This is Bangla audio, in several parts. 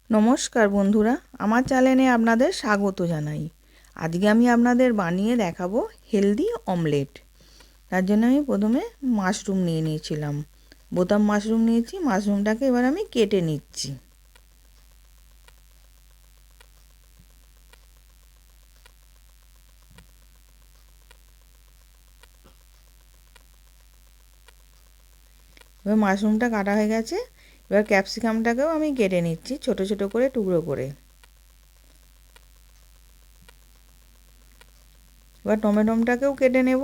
নমস্কার বন্ধুরা, আমার চ্যানেলে আপনাদের স্বাগত জানাই। আজকে আমি আপনাদের বানিয়ে দেখাবো হেলদি অমলেট। তার জন্য আমি প্রথমে মাশরুম নিয়ে নিয়েছিলাম, বোতাম মাশরুম নিয়েছি। মাশরুমটাকে এবার আমি কেটে নিচ্ছি। এবার মাশরুমটা কাটা হয়ে গেছে। এবার ক্যাপসিকামটাকেও আমি কেটে নিচ্ছি ছোট ছোট করে, টুকরো করে। এবার টমেটোটাকেও কেটে নেব।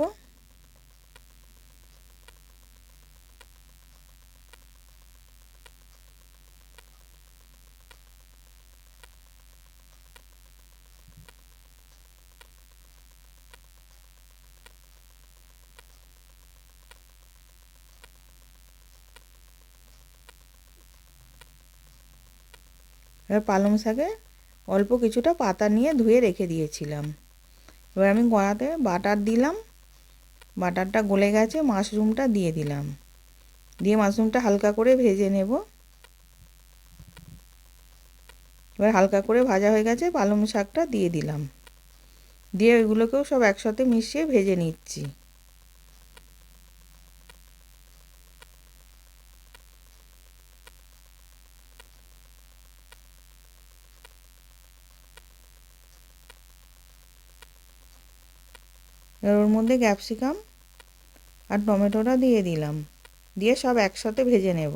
এবার পালং শাকে অল্প কিছুটা পাতা নিয়ে ধুয়ে রেখে দিয়েছিলাম। এবার আমি কড়াতে বাটার দিলাম। বাটারটা গলে গেছে, মাশরুমটা দিয়ে দিলাম। দিয়ে মাশরুমটা হালকা করে ভেজে নেব। এবার হালকা করে ভাজা হয়ে গেছে, পালং শাকটা দিয়ে দিলাম। দিয়ে ওইগুলোকেও সব একসাথে মিশিয়ে ভেজে নিচ্ছি। এবার ওর মধ্যে ক্যাপসিকাম আর টমেটোটা দিয়ে দিলাম। দিয়ে সব একসাথে ভেজে নেব।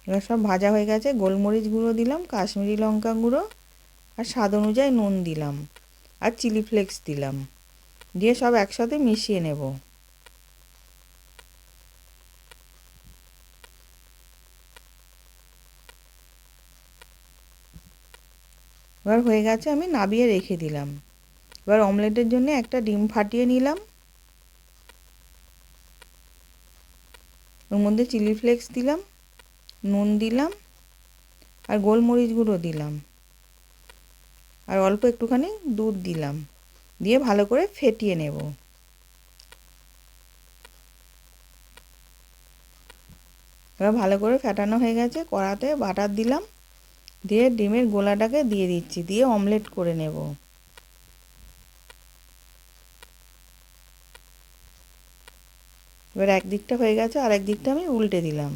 এবার সব ভাজা হয়ে গেছে। গোলমরিচ গুঁড়ো দিলাম, কাশ্মীরি লঙ্কা গুঁড়ো আর স্বাদ অনুযায়ী নুন দিলাম, আর চিলি ফ্লেক্স দিলাম। দিয়ে সব একসাথে মিশিয়ে নেব। এবার হয়ে গেছে, আমি নাবিয়ে রেখে দিলাম। এবার অমলেটের জন্য একটা ডিম ফাটিয়ে নিলাম। ওর মধ্যে চিলি ফ্লেক্স দিলাম, নুন দিলাম আর গোলমরিচ গুঁড়ো দিলাম, আর অল্প একটুখানি দুধ দিলাম। দিয়ে ভালো করে ফেটিয়ে নেব। এবার ভালো করে ফেটানো হয়ে গেছে। কড়াতে বাটার দিলাম, দিয়ে ডিমের গোলাটাকে দিয়ে দিচ্ছি, দিয়ে অমলেট করে নেব। এবার এক দিকটা হয়ে গেছে, আর এক দিকটা আমি উল্টে দিলাম।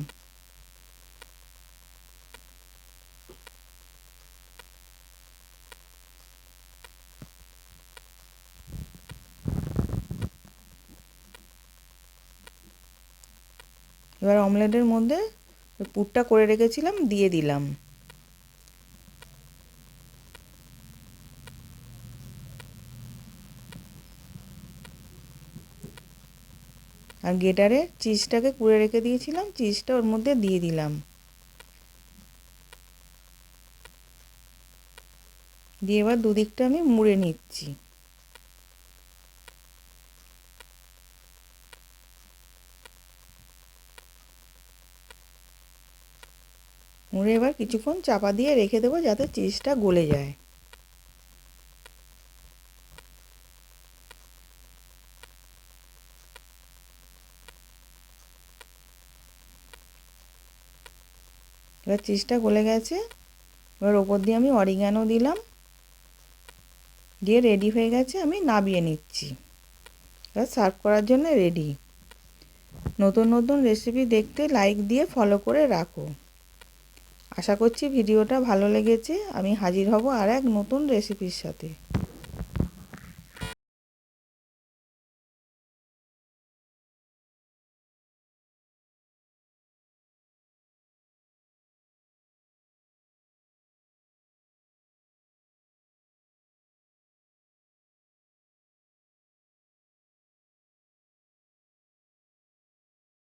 এবার অমলেটের মধ্যে পুরটা করে রেখেছিলাম দিয়ে দিলাম। আর গ্রেটারে চিজটাকে কুড়ে রেখে দিয়েছিলাম, চিজটা ওর মধ্যে দিয়ে দিলাম। দিয়ে এবার দুদিকটা আমি মুড়ে নিচ্ছি। মুড়ে এবার কিছুক্ষণ চাপা দিয়ে রেখে দেবো, যাতে চিজটা গলে যায়। এবার চিজটা গলে গেছে। এবার ওপর দিয়ে আমি অরিগ্যানো দিলাম। দিয়ে রেডি হয়ে গেছে, আমি নামিয়ে নিচ্ছি। এবার সার্ভ করার জন্য রেডি। নতুন নতুন রেসিপি দেখতে লাইক দিয়ে ফলো করে রাখো। আশা করছি ভিডিওটা ভালো লেগেছে। আমি হাজির হব আর এক নতুন রেসিপির সাথে।